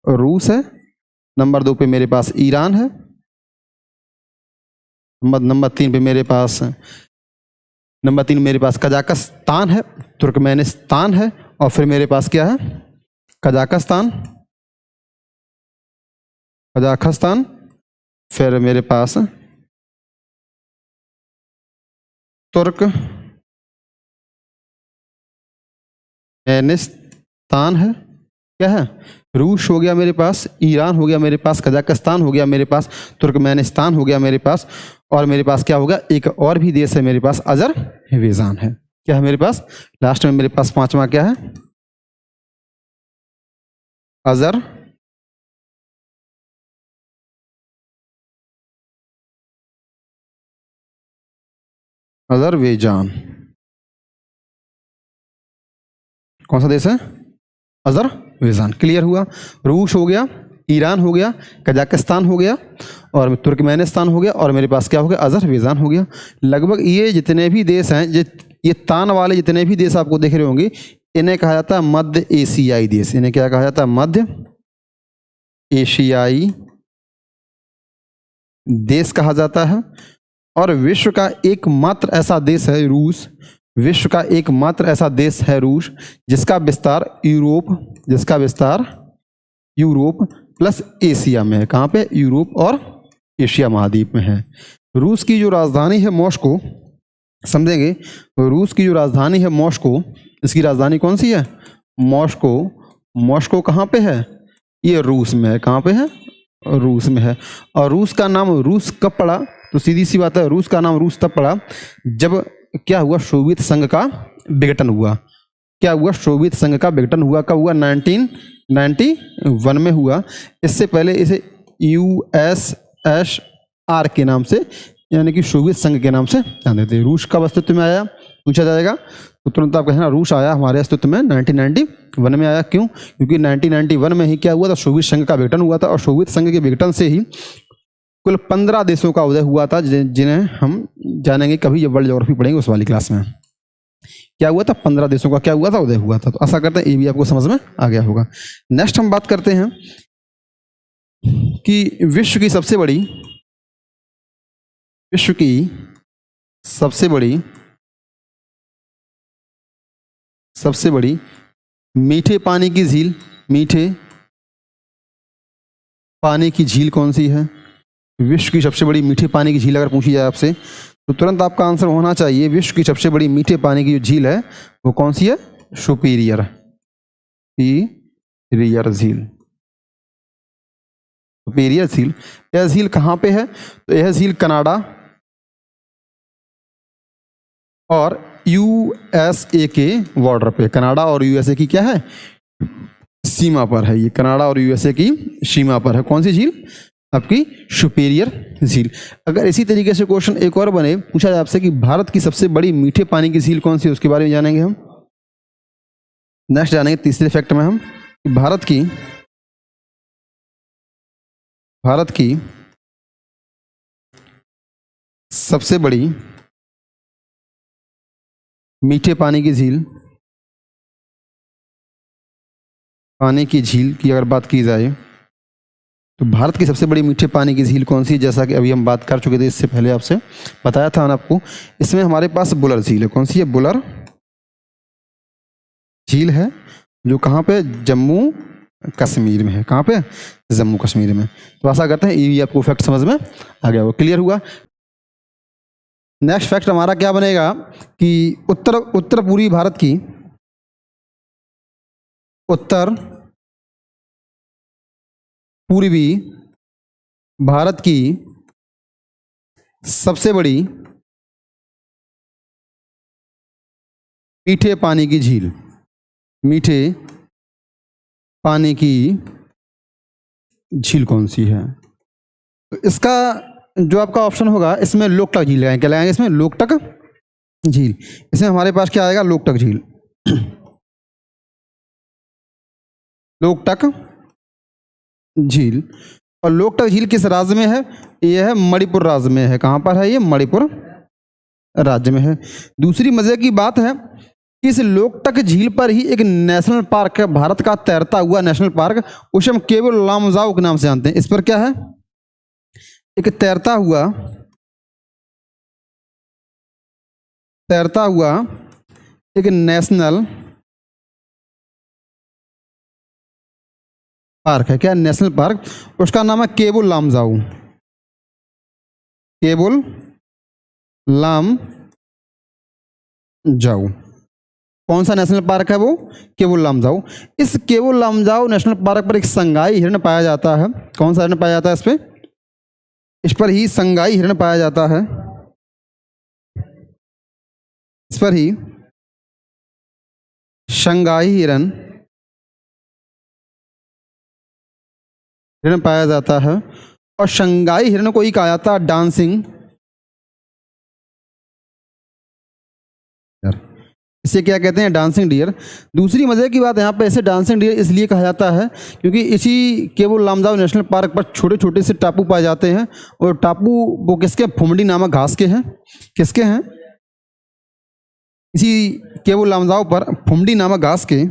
रूस है। नंबर 2 पे मेरे पास ईरान है। नंबर 3 पे मेरे पास कजाकिस्तान है, तुर्कमेनिस्तान है, और फिर मेरे पास क्या है, कजाकिस्तान, फिर मेरे पास तुर्कमेनिस्तान है। क्या है, रूस हो गया मेरे पास, ईरान हो गया मेरे पास, कजाकिस्तान हो गया मेरे पास, तुर्कमेनिस्तान हो गया मेरे पास, और मेरे पास क्या होगा, एक और भी देश है मेरे पास, अजरबैजान है। क्या है मेरे पास, लास्ट में मेरे पास 5वां क्या है, अजरबैजान। कौन सा देश है, अजरबैजान। क्लियर हुआ, रूस हो गया, ईरान हो गया, कजाकिस्तान हो गया, और तुर्कमेनिस्तान हो गया, और मेरे पास क्या हो गया, अजरबैजान हो गया। लगभग ये जितने भी देश हैं, ये तान वाले जितने भी देश आपको देख रहे होंगे, इन्हें कहा जाता है मध्य एशियाई देश। इन्हें क्या कहा जाता है, मध्य एशियाई देश कहा जाता है। और विश्व का एकमात्र ऐसा देश है रूस, विश्व का एकमात्र ऐसा देश है रूस जिसका विस्तार यूरोप प्लस एशिया में है। कहाँ पे, यूरोप और एशिया महाद्वीप में है। रूस की जो राजधानी है मॉस्को, समझेंगे, रूस की जो राजधानी है मॉस्को, इसकी राजधानी कौन सी है, मॉस्को कहाँ पे है, ये रूस में है। कहाँ पे है, रूस में है। और रूस का नाम रूस कब पड़ा, तो सीधी सी बात है, रूस का नाम रूस तब पड़ा जब क्या हुआ, सोवियत संघ का विघटन हुआ। क्या हुआ, सोवियत संघ का विघटन हुआ। कब हुआ, 1991 में हुआ। इससे पहले इसे USSR के नाम से, यानी कि सोवियत संघ के नाम से जानते थे। रूस कब अस्तित्व में आया, पूछा जाएगा तो तुरंत आप कहना, रूस आया हमारे अस्तित्व में 1991 में आया। क्यों, क्योंकि 1991 में ही क्या हुआ था, सोवियत संघ का विघटन हुआ था, और सोवियत संघ के विघटन से ही कुल 15 देशों का उदय हुआ था, जिन्हें हम जानेंगे कभी जब वर्ल्ड ज्योग्राफी पढ़ेंगे उस वाली क्लास में। क्या हुआ था? 15 देशों का क्या हुआ था? उदय हुआ था। तो आशा करते हैं ये भी आपको समझ में आ गया होगा। नेक्स्ट हम बात करते हैं कि विश्व की सबसे बड़ी मीठे पानी की झील, मीठे पानी की झील कौन सी है? विश्व की सबसे बड़ी मीठे पानी की झील अगर पूछी जाए आपसे तो तुरंत आपका आंसर होना चाहिए विश्व की सबसे बड़ी मीठे पानी की जो झील है वो कौन सी है? सुपीरियर झील। सुपीरियर झील। यह झील कहाँ पे है? तो यह झील कनाडा और यूएसए के बॉर्डर पे, कनाडा और यूएसए की क्या है? सीमा पर है। ये कनाडा और यूएसए की सीमा पर है। कौन सी झील? आपकी सुपीरियर झील। अगर इसी तरीके से क्वेश्चन एक और बने, पूछा जाए आपसे कि भारत की सबसे बड़ी मीठे पानी की झील कौन सी है, उसके बारे में जानेंगे हम। नेक्स्ट जानेंगे तीसरे फैक्ट में हम भारत की सबसे बड़ी मीठे पानी की झील, की अगर बात की जाए तो भारत की सबसे बड़ी मीठे पानी की झील कौन सी है? जैसा कि अभी हम बात कर चुके थे, इससे पहले आपसे बताया था आपको। इसमें हमारे पास बुलर झील है। कौन सी है? बुलर झील है, जो कहाँ पे? जम्मू कश्मीर में है। कहाँ पे? जम्मू कश्मीर में। तो आशा करते हैं ये भी आपको फैक्ट समझ में आ गया, वो क्लियर हुआ। नेक्स्ट फैक्ट हमारा क्या बनेगा कि उत्तर पूर्वी भारत की सबसे बड़ी मीठे पानी की झील, कौन सी है? तो इसका जो आपका ऑप्शन होगा, इसमें लोकटक झील लगाएंगे। क्या लगाएंगे इसमें? लोकटक झील। इसमें हमारे पास क्या आएगा? लोकटक झील। लोकटक झील। और लोकटक झील किस राज्य में है? यह है मणिपुर राज्य में है। कहाँ पर है ये? मणिपुर राज्य में है। दूसरी मजे की बात है कि इस लोकटक झील पर ही एक नेशनल पार्क है, भारत का तैरता हुआ नेशनल पार्क, उसे हम केवल लामजाओ के नाम से जानते हैं। इस पर क्या है? एक तैरता हुआ एक नेशनल पार्क है। क्या? National park. उसका नाम है केबुल लामजाओ। केबुल लामजाओ। कौन सा नेशनल पार्क है वो? केबुल लामजाओ। इस केबुल लामजाओ नेशनल पार्क पर एक संगाई हिरण पाया जाता है। कौन सा हिरण पाया जाता है इस पे? इस पर ही संगाई हिरण पाया जाता है। इस पर ही शंगाई हिरण पाया जाता है। और शंगाई हिरण को ही कहा जाता है डांसिंग। इसे क्या कहते हैं? Dancing dear. दूसरी मजे की बात यहाँ पे, ऐसे डांसिंग डियर इसलिए कहा जाता है क्योंकि इसी केबुल लामजाओ नेशनल पार्क पर छोटे छोटे से टापू पाए जाते हैं। और टापू वो किसके? फुमडी नामक घास के हैं। किसके हैं? इसी केबुल लामजाओ पर फुमडी नामक घास के,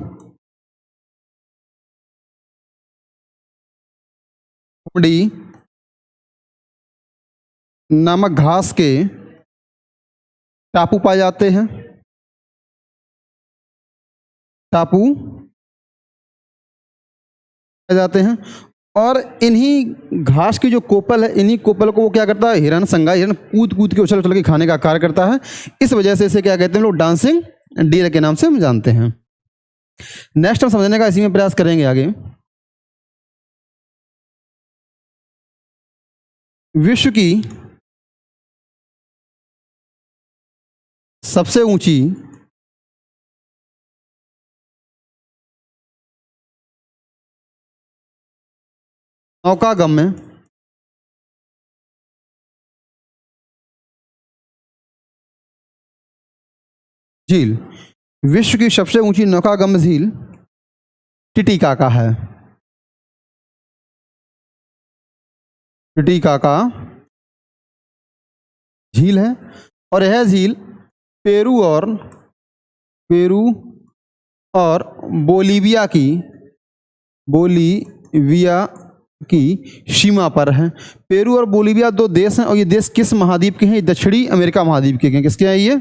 फुमडी नामक घास के टापू पाए जाते हैं। टापू पाए जाते हैं। और इन्हीं घास की जो कोपल है, इन्हीं कोपल को वो क्या करता है? हिरण, संगाई हिरण कूद कूद के उछल उछल के खाने का कार्य करता है। इस वजह से इसे क्या कहते हैं लोग? डांसिंग डियर के नाम से हम जानते हैं। नेक्स्ट हम समझने का इसी में प्रयास करेंगे आगे। विश्व की सबसे ऊंची नौकागम्य झील, विश्व की सबसे ऊंची नौकागम्य झील टिटिकाका है। टिटिकाका झील है और यह झील पेरू और बोलीविया की सीमा पर है। पेरू और बोलीविया दो देश हैं और ये देश किस महाद्वीप के हैं? दक्षिणी अमेरिका महाद्वीप के हैं। किसके हैं ये?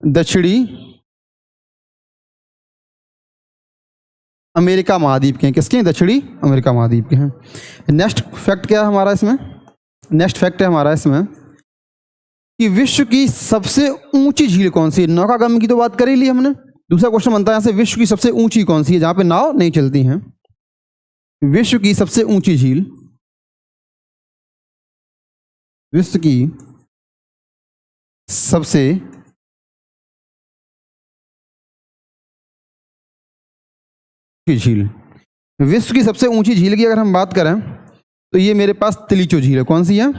दक्षिणी अमेरिका महाद्वीप के हैं। किसके हैं? दक्षिणी अमेरिका महाद्वीप के हैं। नेक्स्ट फैक्ट क्या है हमारा इसमें? नेक्स्ट फैक्ट है हमारा इसमें कि विश्व की सबसे ऊंची झील कौन सी है? नौकागमन की तो बात कर ही ली हमने। दूसरा क्वेश्चन बनता है यहाँ से, विश्व की सबसे ऊंची कौन सी है जहां पे नाव नहीं चलती हैं? विश्व की सबसे ऊंची झील, विश्व की सबसे झील, विश्व की सबसे ऊंची झील की अगर हम बात करें तो ये मेरे पास तिलिचो झील है। कौन सी है?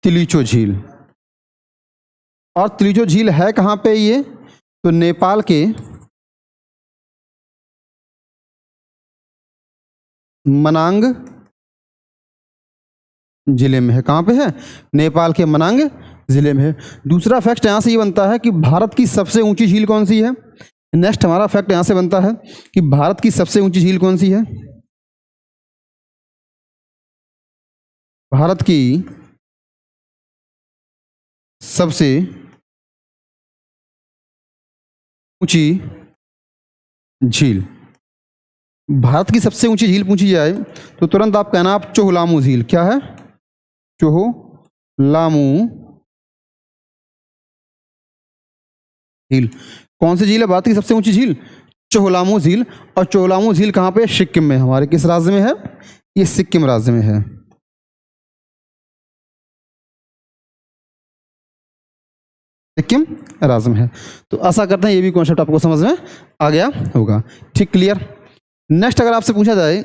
तिलिचो झील। और तिलिचो झील है कहाँ पे ये? तो नेपाल के मनांग जिले में है। कहाँ पे है? नेपाल के मनांग जिले में है। दूसरा फैक्ट यहाँ से ये बनता है कि भारत की सबसे ऊंची झील कौन सी है? नेक्स्ट हमारा फैक्ट यहाँ से बनता है कि भारत की सबसे ऊंची झील कौन सी है? भारत की सबसे ऊंची झील, भारत की सबसे ऊंची झील पूछी जाए तो तुरंत आप कहना आप चोहलामू झील। क्या है? चोहलामू झील। कौन सी झील है भारत की सबसे ऊंची झील? चोहलामू झील। और चोहलामू झील कहाँ पे? सिक्किम में। हमारे किस राज्य में है? ये सिक्किम राज्य में है। सिक्किम राज्य में है। तो आशा करते हैं ये भी कॉन्सेप्ट आपको समझ में आ गया होगा। ठीक, क्लियर। नेक्स्ट अगर आपसे पूछा जाए,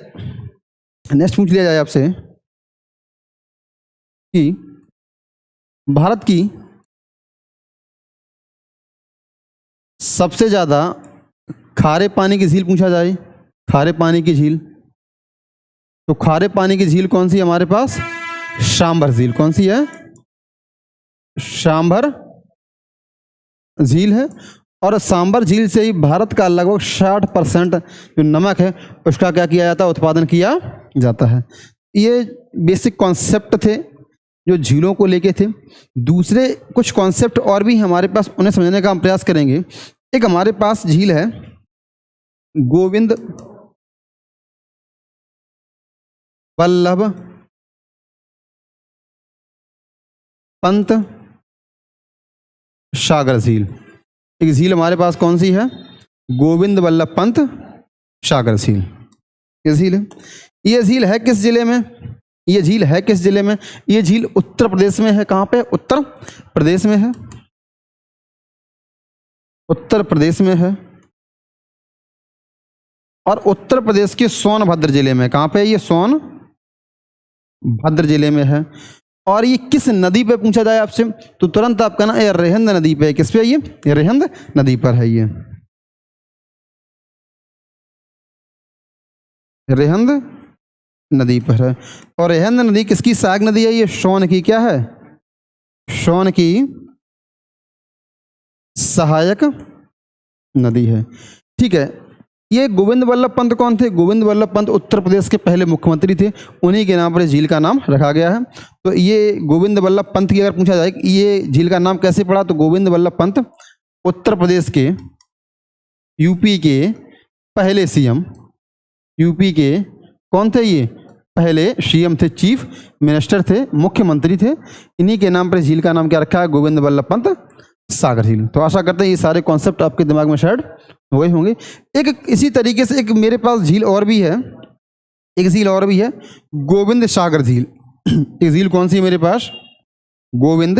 नेक्स्ट पूछ लिया जाए आपसे कि भारत की सबसे ज्यादा खारे पानी की झील पूछा जाए, खारे पानी की झील, तो खारे पानी की झील कौन सी है हमारे पास? सांभर झील। कौन सी है? सांभर झील है। और सांभर झील से ही भारत का लगभग 60% जो नमक है उसका क्या किया जाता है? उत्पादन किया जाता है। ये बेसिक कॉन्सेप्ट थे जो झीलों को लेके थे। दूसरे कुछ कॉन्सेप्ट और भी हमारे पास, उन्हें समझने का हम प्रयास करेंगे। एक हमारे पास झील है गोविंद वल्लभ पंत सागर झील। एक झील हमारे पास कौन सी है? गोविंद वल्लभ पंत सागर झील। ये झील है। ये झील है किस जिले में? ये झील है किस जिले में? ये झील उत्तर प्रदेश में है। कहाँ पे? उत्तर प्रदेश में है। उत्तर प्रदेश में है। और उत्तर प्रदेश के सोनभद्र जिले में। कहाँ पे? ये सोनभद्र जिले में है। और ये किस नदी पे पूछा जाए आपसे तो तुरंत आप कहना ये रिहंद नदी पे है। किस पे? ये रिहंद नदी पर है। ये रिहंद नदी पर है। और रिहंद नदी किसकी सहायक नदी है? ये सोन की क्या है? सोन की सहायक नदी है। ठीक है। ये गोविंद वल्लभ पंत कौन थे? गोविंद वल्लभ पंत उत्तर प्रदेश के पहले मुख्यमंत्री थे। उन्हीं के नाम पर झील का नाम रखा गया है। तो ये गोविंद वल्लभ पंत की अगर पूछा जाए कि ये झील का नाम कैसे पड़ा तो गोविंद वल्लभ पंत उत्तर प्रदेश के यूपी के पहले सीएम, यूपी के कौन थे? ये पहले सीएम थे, चीफ मिनिस्टर थे, मुख्यमंत्री थे। इन्हीं के नाम पर झील का नाम क्या रखा है? गोविंद वल्लभ पंत सागर झील। तो आशा करते हैं ये सारे कॉन्सेप्ट आपके दिमाग में शायद हो गए होंगे। एक इसी तरीके से एक मेरे पास झील और भी है, एक झील और भी है गोविंद सागर झील। एक झील कौन सी है मेरे पास? गोविंद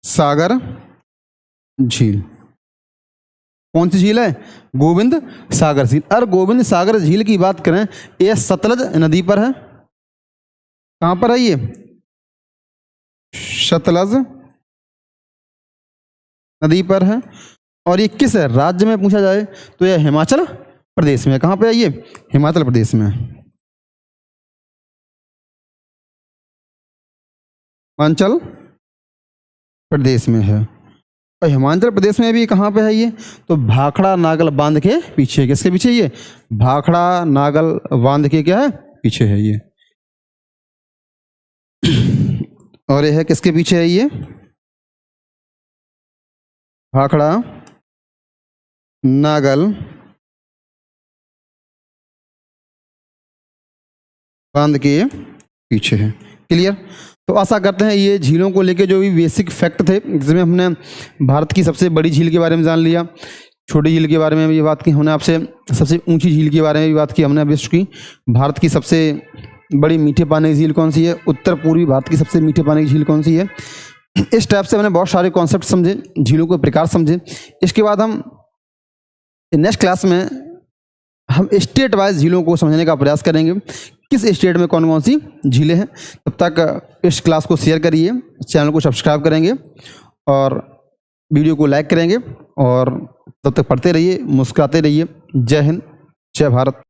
सागर झील। कौन सी झील है? गोविंद सागर झील। और गोविंद सागर झील की बात करें, यह सतलज नदी पर है। कहां पर है ये? सतलज नदी पर है। और ये किस राज्य में पूछा जाए तो यह हिमाचल प्रदेश में। कहाँ पे है ये? हिमाचल प्रदेश में। हिमाचल प्रदेश में है। और हिमाचल प्रदेश में भी कहाँ पे है ये? तो भाखड़ा नागल बांध के पीछे। किसके पीछे? ये भाखड़ा नागल बांध के क्या है? पीछे है ये। और ये है किसके पीछे है ये? भाखड़ा नागल बांध के पीछे है। क्लियर? तो आशा करते हैं ये झीलों को लेके जो भी बेसिक फैक्ट थे, जिसमें हमने भारत की सबसे बड़ी झील के बारे में जान लिया, छोटी झील के बारे में भी बात की हमने आपसे, सबसे ऊंची झील के बारे में भी बात की हमने विश्व की, भारत की सबसे बड़ी मीठे पानी की झील कौन सी है, उत्तर पूर्वी भारत की सबसे मीठे पानी की झील कौन सी है। इस टाइप से हमने बहुत सारे कॉन्सेप्ट समझे, झीलों के प्रकार समझे। इसके बाद हम नेक्स्ट क्लास में हम स्टेट वाइज झीलों को समझने का प्रयास करेंगे, किस स्टेट में कौन कौन सी झीलें हैं। तब तक इस क्लास को शेयर करिए, चैनल को सब्सक्राइब करेंगे और वीडियो को लाइक करेंगे, और तब तक पढ़ते रहिए, मुस्कुराते रहिए। जय हिंद, जय भारत।